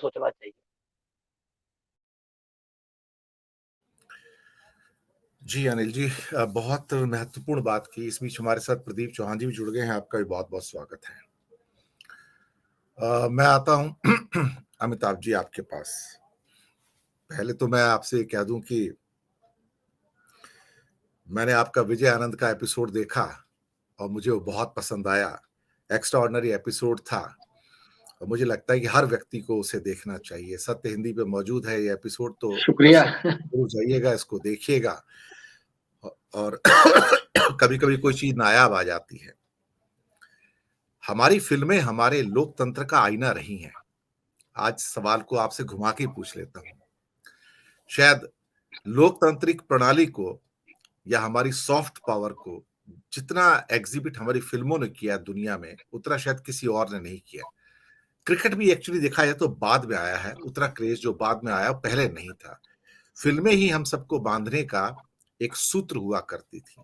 सोचना चाहिए। जी अनिल जी, बहुत महत्वपूर्ण बात की। इस बीच हमारे साथ प्रदीप चौहान जी भी जुड़ गए हैं। आपका भी बहुत बहुत स्वागत है। मैं आता हूं अमिताभ जी आपके पास। पहले तो मैं आपसे कह दूं कि मैंने आपका विजय आनंद का एपिसोड देखा और मुझे वो बहुत पसंद आया। एक्स्ट्राऑर्डिनरी एपिसोड था और मुझे लगता है कि हर व्यक्ति को उसे देखना चाहिए। सत्य हिंदी पे मौजूद है ये एपिसोड, तो शुक्रिया। दर्शक जरूर जाइएगा, इसको देखिएगा। और कभी कभी कोई चीज नायाब आ जाती है। हमारी फिल्में हमारे लोकतंत्र का आईना रही हैं। आज सवाल को आपसे घुमा के पूछ लेता हूं। शायद लोकतांत्रिक प्रणाली को या हमारी सॉफ्ट पावर को जितना एग्जिबिट हमारी फिल्मों ने किया दुनिया में, उतना शायद किसी और ने नहीं किया। क्रिकेट भी एक्चुअली देखा जाए तो बाद में आया है। उतना क्रेज जो बाद में आया पहले नहीं था। फिल्में ही हम सबको बांधने का एक सूत्र हुआ करती थी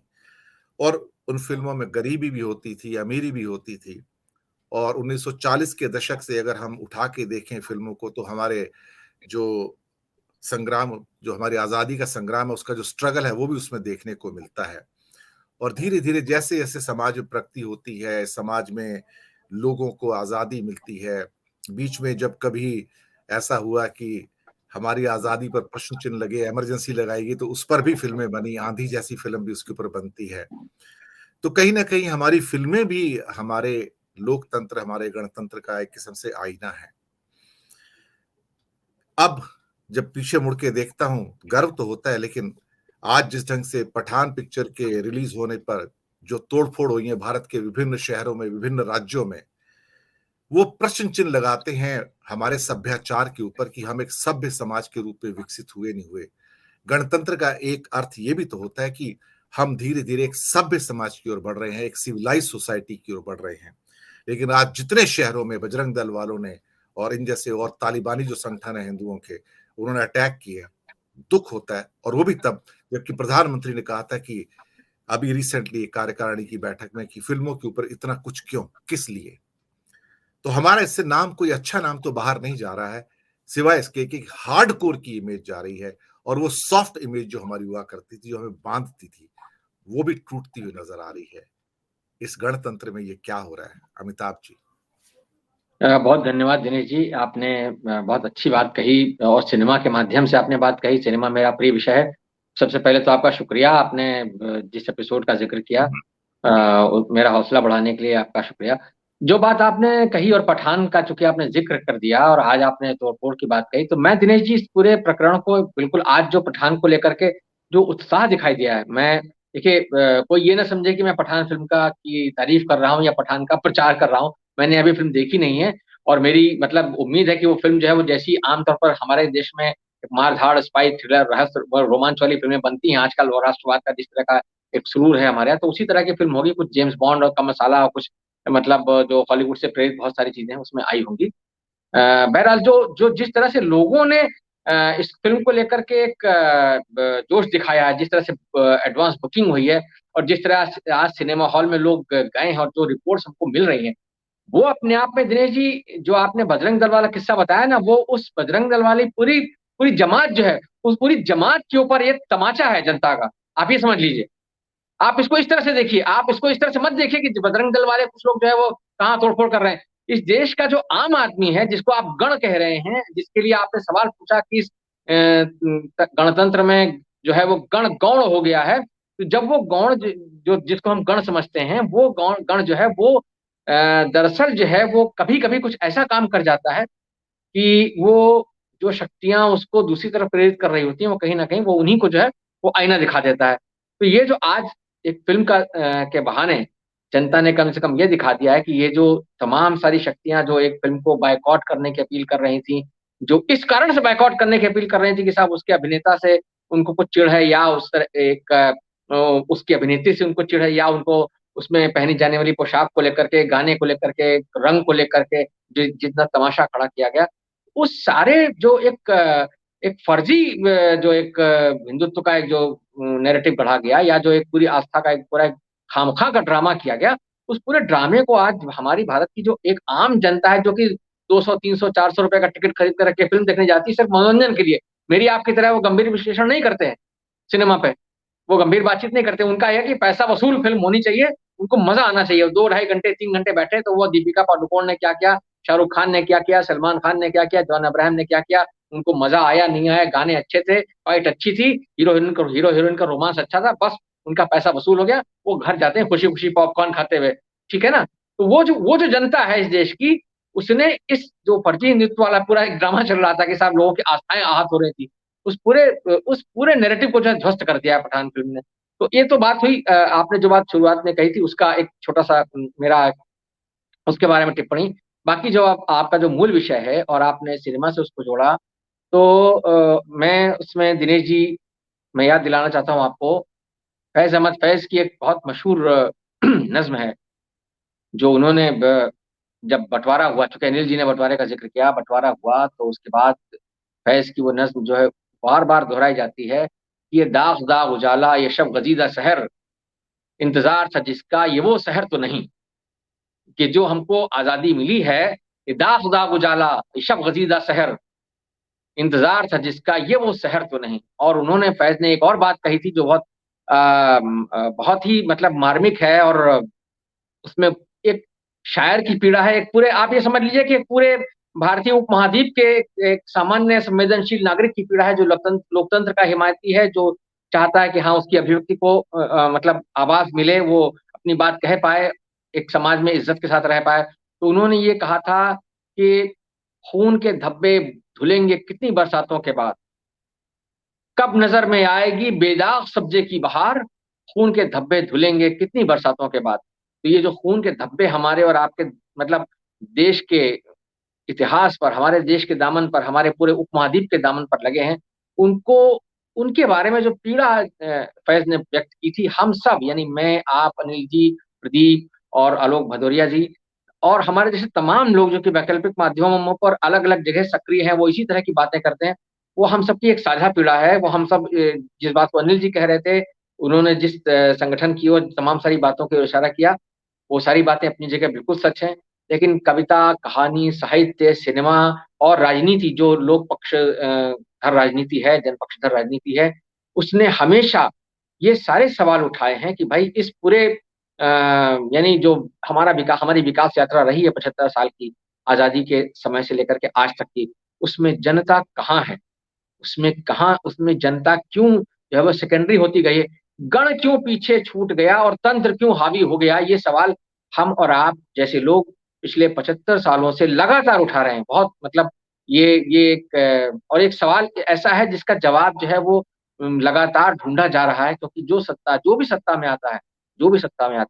और उन फिल्मों में गरीबी भी होती थी, अमीरी भी होती थी। और 1940 के दशक से अगर हम उठा के देखें फिल्मों को, तो हमारे जो संग्राम, जो हमारी आजादी का संग्राम है, उसका जो स्ट्रगल है वो भी उसमें देखने को मिलता है। और धीरे धीरे जैसे जैसे समाज में प्रगति होती है, समाज में लोगों को आजादी मिलती है। बीच में जब कभी ऐसा हुआ कि हमारी आजादी पर प्रश्न चिन्ह लगे, इमरजेंसी लगाई गई, तो उस पर भी फिल्में बनी। आंधी जैसी फिल्म भी उसके ऊपर बनती है। तो कहीं ना कहीं हमारी फिल्में भी हमारे लोकतंत्र, हमारे गणतंत्र का एक किस्म से आईना है। अब जब पीछे मुड़ के देखता हूं, गर्व तो होता है, लेकिन आज जिस ढंग से पठान पिक्चर के रिलीज होने पर जो तोड़फोड़ हुई है भारत के विभिन्न शहरों में, विभिन्न राज्यों में, वो प्रश्न चिन्ह लगाते हैं हमारे सभ्याचार के ऊपर कि हम एक सभ्य समाज के रूप में विकसित हुए नहीं हुए। गणतंत्र का एक अर्थ ये भी तो होता है कि हम धीरे धीरे एक सभ्य समाज की ओर बढ़ रहे हैं, एक सिविलाइज सोसाइटी की ओर बढ़ रहे हैं। लेकिन आज जितने शहरों में बजरंग दल वालों ने और इन जैसे और तालिबानी जो संगठन है हिंदुओं के, उन्होंने अटैक किए, दुख होता है। और वो भी तब जबकि प्रधानमंत्री ने कहा था कि अभी रिसेंटली कार्यकारिणी की बैठक में कि फिल्मों के ऊपर इतना कुछ क्यों, किस लिए। तो हमारा इससे नाम, कोई अच्छा नाम तो बाहर नहीं जा रहा है, सिवाय इसके कि हार्ड कोर की इमेज जा रही है। और वो सॉफ्ट इमेज जो हमारी हुआ करती थी, जो हमें बांधती थी, वो भी टूटती हुई नजर आ रही है। इस गणतंत्र में ये क्या हो रहा है अमिताभ जी? बहुत धन्यवाद दिनेश जी, आपने बहुत अच्छी बात कही और सिनेमा के माध्यम से आपने बात कही। सिनेमा मेरा प्रिय विषय है। सबसे पहले तो आपका शुक्रिया, आपने जिस एपिसोड का जिक्र किया मेरा हौसला बढ़ाने के लिए आपका शुक्रिया। जो बात आपने कही और पठान का चूंकि आपने जिक्र कर दिया और आज आपने तोड़फोड़ की बात कही, तो मैं दिनेश जी इस पूरे प्रकरण को बिल्कुल आज जो पठान को लेकर के जो उत्साह दिखाई दिया है, मैं देखिए कोई ये ना समझे कि मैं पठान फिल्म का की तारीफ कर रहा हूँ या पठान का प्रचार कर रहा हूँ। मैंने अभी फिल्म देखी नहीं है और मेरी मतलब उम्मीद है कि वो फिल्म जो है वो जैसी आमतौर पर हमारे देश में मार-धाड़, स्पाई, थ्रिलर, रहस्य व रोमांच वाली फिल्में बनती हैं आजकल, और राष्ट्रवाद का जिस तरह का एक सुरूर है हमारे यहाँ, तो उसी तरह की फिल्म होगी। कुछ जेम्स बॉन्ड और कम मसाला और कुछ मतलब जो हॉलीवुड से प्रेरित बहुत सारी चीजें हैं उसमें आई होंगी। बहरहाल जो जो जिस तरह से लोगों ने इस फिल्म को लेकर के एक जोश दिखाया है, जिस तरह से एडवांस बुकिंग हुई है और जिस तरह से आज सिनेमा हॉल में लोग गए हैं और जो रिपोर्ट्स हमको मिल रही हैं, वो अपने आप में दिनेश जी जो आपने बजरंग दल वाला किस्सा बताया ना, वो उस बजरंग दल वाली पूरी पूरी जमात जो है, उस पूरी जमात के ऊपर एक तमाचा है जनता का। आप ये समझ लीजिए। आप इसको इस तरह से देखिए, आप इसको इस तरह से मत देखिए कि बजरंग दल वाले कुछ लोग जो है वो कहाँ तोड़फोड़ कर रहे हैं। इस देश का जो आम आदमी है, जिसको आप गण कह रहे हैं, जिसके लिए आपने सवाल पूछा कि इस गणतंत्र में जो है वो गण गौण हो गया है, तो जब वो गौण जो जिसको हम गण समझते हैं, वो गौण गण जो है वो दरअसल जो है वो कभी कभी कुछ ऐसा काम कर जाता है कि वो जो शक्तियां उसको दूसरी तरफ प्रेरित कर रही होती हैं, वो कहीं ना कहीं वो उन्हीं को जो है वो आईना दिखा देता है। तो ये जो आज एक फिल्म का के बहाने जनता ने कम से कम ये दिखा दिया है कि ये जो तमाम सारी शक्तियां जो एक फिल्म को बायकॉट करने की अपील कर रही थी, जो इस कारण से बायकॉट करने की अपील कर रही थी कि साहब उसके अभिनेता से उनको कुछ चिढ़ है, या उस तरह एक उसकी अभिनेत्री से उनको चिढ़ है, या उनको उसमें पहनी जाने वाली पोशाक को लेकर के, गाने को लेकर के, रंग को लेकर के जितना तमाशा खड़ा किया गया, उस सारे जो एक फर्जी जो एक हिंदुत्व का एक जो नैरेटिव गढ़ा गया, या जो एक पूरी आस्था का एक पूरा खामखा का ड्रामा किया गया, उस पूरे ड्रामे को आज हमारी भारत की जो एक आम जनता है, जो कि 200, 300, 400 रुपए का टिकट खरीद कर रख के फिल्म देखने जाती है सिर्फ मनोरंजन के लिए। मेरी आपकी तरह वो गंभीर विश्लेषण नहीं करते हैं सिनेमा पे, वो गंभीर बातचीत नहीं करते। उनका यह कि पैसा वसूल फिल्म होनी चाहिए, उनको मजा आना चाहिए। 2 ढाई घंटे 3 घंटे बैठे तो वो दीपिका पादुकोण ने क्या किया, शाहरुख खान ने क्या किया, सलमान खान ने क्या किया, जॉन अब्राहम ने क्या किया, उनको मजा आया नहीं आया, गाने अच्छे थे, फाइट अच्छी थी, हीरो हीरोइन का रोमांस अच्छा था, बस उनका पैसा वसूल हो गया, वो घर जाते हैं खुशी खुशी पॉपकॉर्न खाते हुए। ठीक है ना? तो वो जो जनता है इस देश की, उसने इस जो फर्जी नृत्य वाला पूरा एक ड्रामा चल रहा था कि साहब लोगों की आस्थाएं आहत हो रही थी, उस पूरे नैरेटिव को जो है ध्वस्त कर दिया है पठान फिल्म ने। तो ये तो बात हुई, आपने जो बात शुरुआत में कही थी उसका एक छोटा सा मेरा उसके बारे में टिप्पणी। बाकी जो आपका जो मूल विषय है और आपने सिनेमा से उसको जोड़ा, तो मैं उसमें दिनेश जी, मैं याद दिलाना चाहता हूँ आपको, फैज़ अहमद फैज़ की एक बहुत मशहूर नज़्म है, जो उन्होंने जब बँटवारा हुआ, चूँकि अनिल जी ने बँटवारे का ज़िक्र किया, बँटवारा हुआ तो उसके बाद फैज़ की वो नज़्म जो है बार-बार दोहराई जाती है, कि ये दाग़-दाग़ उजाला, ये शब गज़ीदा सहर, इंतज़ार था जिसका ये वो सहर तो नहीं। कि जो हमको आज़ादी मिली है, ये दाग़-दाग़ उजाला, ये शब गज़ीदा सहर, इंतज़ार था जिसका ये वो सहर तो नहीं। और उन्होंने फैज़ ने एक और बात कही थी जो बहुत ही मतलब मार्मिक है, और उसमें एक शायर की पीड़ा है, एक पूरे आप ये समझ लीजिए कि एक पूरे भारतीय उपमहाद्वीप के एक सामान्य संवेदनशील नागरिक की पीड़ा है, जो लोकतंत्र का हिमायती है, जो चाहता है कि हाँ, उसकी अभिव्यक्ति को मतलब आवाज़ मिले, वो अपनी बात कह पाए, एक समाज में इज़्ज़त के साथ रह पाए। तो उन्होंने ये कहा था कि खून के धब्बे धुलेंगे कितनी बरसातों के बाद, कब नज़र में आएगी बेदाग सब्ज़े की बहार, खून के धब्बे धुलेंगे कितनी बरसातों के बाद। तो ये जो खून के धब्बे हमारे और आपके मतलब देश के इतिहास पर, हमारे देश के दामन पर, हमारे पूरे उपमहाद्वीप के दामन पर लगे हैं, उनको उनके बारे में जो पीड़ा फैज़ ने व्यक्त की थी, हम सब यानी मैं, आप, अनिल जी, प्रदीप और आलोक भदौरिया जी और हमारे जैसे तमाम लोग जो कि वैकल्पिक माध्यमों पर अलग-अलग जगह सक्रिय हैं, वो इसी तरह की बातें करते हैं। वो हम सबकी एक साझा पीड़ा है, वो हम सब जिस बात को अनिल जी कह रहे थे, उन्होंने जिस संगठन की ओर तमाम सारी बातों की ओर इशारा किया, वो सारी बातें अपनी जगह बिल्कुल सच हैं। लेकिन कविता, कहानी, साहित्य, सिनेमा और राजनीति जो लोक पक्ष धर राजनीति है, जनपक्षधर राजनीति है, उसने हमेशा ये सारे सवाल उठाए हैं कि भाई इस पूरे यानी जो हमारी विकास यात्रा रही है 75 साल की, आज़ादी के समय से लेकर के आज तक की, उसमें जनता कहाँ है? उसमें जनता क्यों जो है वो सेकेंडरी होती गई है? गण क्यों पीछे छूट गया और तंत्र क्यों हावी हो गया? ये सवाल हम और आप जैसे लोग पिछले 75 सालों से लगातार उठा रहे हैं। बहुत मतलब ये एक और एक सवाल ऐसा है जिसका जवाब जो है वो लगातार ढूँढा जा रहा है, क्योंकि जो भी सत्ता में आता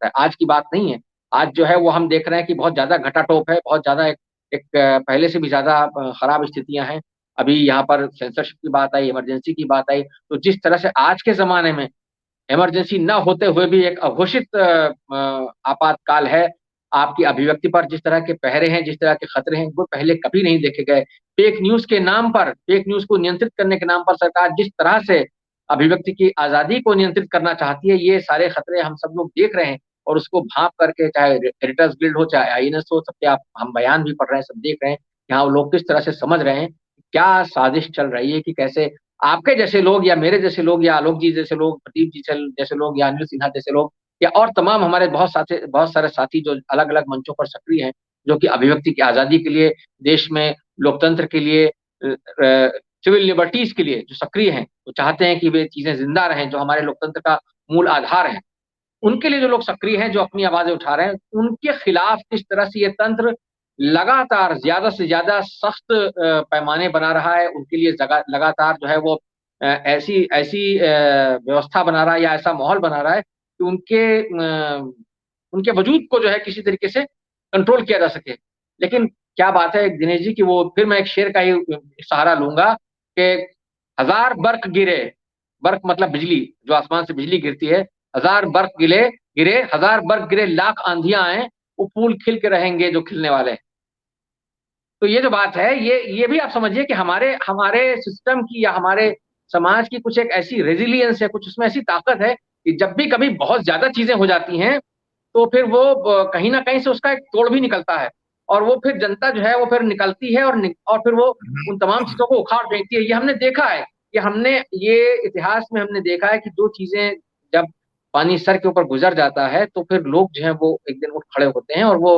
है, आज की बात नहीं है। आज जो है वो हम देख रहे हैं कि बहुत ज़्यादा घटाटोप है, बहुत ज़्यादा एक एक पहले से भी ज़्यादा खराब स्थितियाँ हैं। अभी यहाँ पर सेंसरशिप की बात आई, इमरजेंसी की बात आई, तो जिस तरह से आज के ज़माने में इमरजेंसी ना होते हुए भी एक अघोषित आपातकाल है, आपकी अभिव्यक्ति पर जिस तरह के पहरे हैं, जिस तरह के खतरे हैं, वो पहले कभी नहीं देखे गए। फेक न्यूज़ को नियंत्रित करने के नाम पर सरकार जिस तरह से अभिव्यक्ति की आज़ादी को नियंत्रित करना चाहती है, ये सारे खतरे हम सब लोग देख रहे हैं और उसको भाँप करके चाहे एडिटर्स गिल्ड हो, चाहे आईएनएस हो, सबके आप हम बयान भी पढ़ रहे हैं, सब देख रहे हैं, कि हाँ, वो लोग किस तरह से समझ रहे हैं, क्या साजिश चल रही है कि कैसे आपके जैसे लोग या मेरे जैसे लोग या आलोक जी जैसे लोग, प्रदीप जी जैसे लोग या अनिल सिन्हा जैसे लोग या और तमाम हमारे बहुत सारे साथी जो अलग-अलग मंचों पर सक्रिय हैं, जो कि अभिव्यक्ति की आज़ादी के लिए, देश में लोकतंत्र के लिए सिविल लिबर्टीज़ के लिए जो सक्रिय हैं, वो चाहते हैं कि वे चीज़ें ज़िंदा रहें, जो हमारे लोकतंत्र का मूल आधार है। उनके लिए जो लोग सक्रिय हैं, जो अपनी आवाज़ें उठा रहे हैं, उनके खिलाफ किस तरह से ये तंत्र लगातार ज़्यादा से ज़्यादा सख्त पैमाने बना रहा है, उनके लिए लगातार जो है वो ऐसी ऐसी व्यवस्था बना रहा है या ऐसा माहौल बना रहा है कि उनके वजूद को जो है किसी तरीके से कंट्रोल किया जा सके। लेकिन क्या बात है दिनेश जी कि वो फिर मैं एक शेर का ही सहारा लूँगा कि हज़ार बर्क़ गिरे, बर्क़ मतलब बिजली, जो आसमान से बिजली गिरती है, हज़ार बर्क़ गिरे, हज़ार बर्क़ गिरे, लाख आँधियाँ आएँ, वो फूल खिल के रहेंगे जो खिलने वाले हैं। तो ये जो बात है, ये भी आप समझिए कि हमारे हमारे सिस्टम की या हमारे समाज की कुछ एक ऐसी रेज़िलियंस है, कुछ उसमें ऐसी ताकत है कि जब भी कभी बहुत ज़्यादा चीज़ें हो जाती हैं, तो फिर वो कहीं न कहीं से उसका एक तोड़ भी निकलता है। और वो फिर जनता जो है वो फिर निकलती है और फिर वो उन तमाम चीजों को उखाड़ फेंकती है। ये हमने देखा है, ये इतिहास में हमने देखा है कि जो चीजें जब पानी सर के ऊपर गुजर जाता है तो फिर लोग जो है वो एक दिन उठ खड़े होते हैं और वो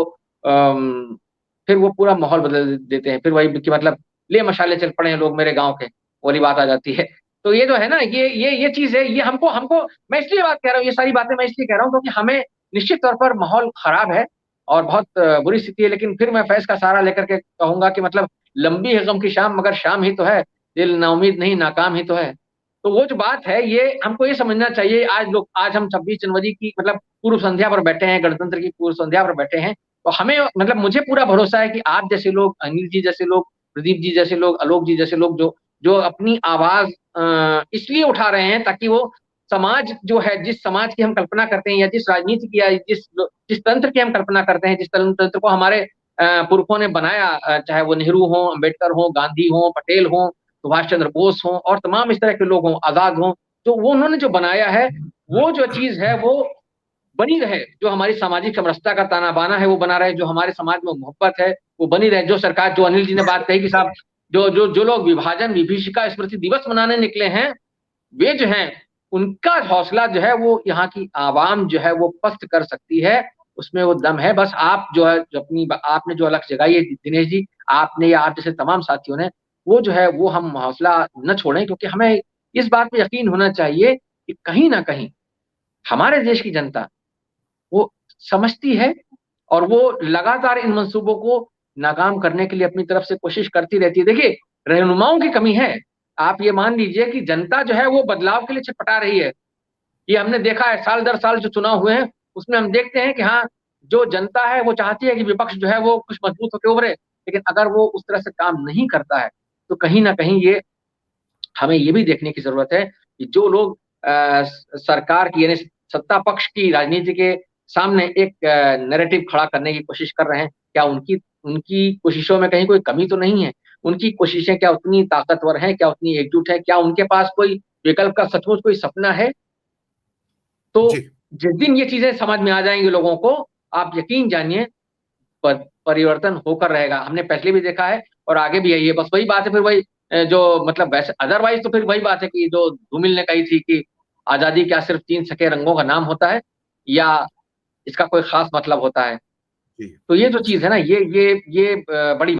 फिर वो पूरा माहौल बदल देते हैं। फिर वही कि मतलब ले मशाले चल पड़े हैं लोग मेरे गांव के, वाली बात आ जाती है। तो ये जो है ना, ये चीज है, ये हमको हमको मैं इसलिए बात कह रहा हूँ, ये सारी बातें मैं इसलिए कह रहा हूँ क्योंकि हमें निश्चित तौर पर माहौल खराब है और बहुत बुरी स्थिति है। लेकिन फिर मैं फैज का सहारा लेकर के कहूंगा कि मतलब लंबी है गम की शाम मगर शाम ही तो है, दिल नाउमीद नहीं नाकाम ही तो है। तो वो जो बात है ये हमको ये समझना चाहिए। आज हम 26 जनवरी की मतलब पूर्व संध्या पर बैठे हैं, गणतंत्र की पूर्व संध्या पर बैठे हैं। तो हमें मतलब मुझे पूरा भरोसा है कि आप जैसे लोग, अनिल जी जैसे लोग, प्रदीप जी जैसे लोग, आलोक जी जैसे लोग जो जो अपनी आवाज इसलिए उठा रहे हैं ताकि वो समाज जो है, जिस समाज की हम कल्पना करते हैं या जिस राजनीति की या जिस जिस तंत्र की हम कल्पना करते हैं, जिस तंत्र को हमारे पुरखों ने बनाया, चाहे वो नेहरू हो, अंबेडकर हो, गांधी हो, पटेल हो, सुभाष चंद्र बोस हो और तमाम इस तरह के लोग हों, आजाद हों, तो वो उन्होंने जो बनाया है वो जो चीज है वो बनी रहे। जो हमारी सामाजिक समरसता का ताना बाना है वो बना रहे, जो हमारे समाज में मोहब्बत है वो बनी रहे। जो सरकार, जो अनिल जी ने बात कही कि साहब जो जो जो लोग विभाजन विभीषिका स्मृति दिवस मनाने निकले हैं, वे जो हैं उनका हौसला जो है वो यहाँ की आवाम जो है वो पस्त कर सकती है, उसमें वो दम है। बस आप जो है जो अपनी आपने जो अलग जगाई है दिनेश जी, आपने या आप जैसे तमाम साथियों ने, वो जो है वो हम हौसला न छोड़ें, क्योंकि हमें इस बात पे यकीन होना चाहिए कि कहीं ना कहीं हमारे देश की जनता वो समझती है और वो लगातार इन मंसूबों को नाकाम करने के लिए अपनी तरफ से कोशिश करती रहती है। देखिए, रहनुमाओं की कमी है। आप ये मान लीजिए कि जनता जो है वो बदलाव के लिए छटपटा रही है। ये हमने देखा है, साल दर साल जो चुनाव हुए हैं उसमें हम देखते हैं कि हाँ, जो जनता है वो चाहती है कि विपक्ष जो है वो कुछ मजबूत होकर उभरे, लेकिन अगर वो उस तरह से काम नहीं करता है तो कहीं ना कहीं ये हमें ये भी देखने की जरूरत है कि जो लोग सरकार की यानी सत्ता पक्ष की राजनीति के सामने एक नैरेटिव खड़ा करने की कोशिश कर रहे हैं, क्या उनकी उनकी कोशिशों में कहीं कोई कमी तो नहीं है? उनकी कोशिशें क्या उतनी ताकतवर हैं, क्या उतनी एकजुट है, क्या उनके पास कोई विकल्प का सचमुच कोई सपना है? तो जी। जिस दिन ये चीजें समझ में आ जाएंगी लोगों को, आप यकीन जानिए पर, परिवर्तन होकर रहेगा। हमने पहले भी देखा है और आगे भी यही है। बस वही बात है, फिर वही जो मतलब वैसे अदरवाइज तो फिर वही बात है कि जो धूमिल ने कही थी कि आजादी क्या सिर्फ 3 सके रंगों का नाम होता है या इसका कोई खास मतलब होता है। जी। तो ये जो जी। चीज है ना, ये बड़ी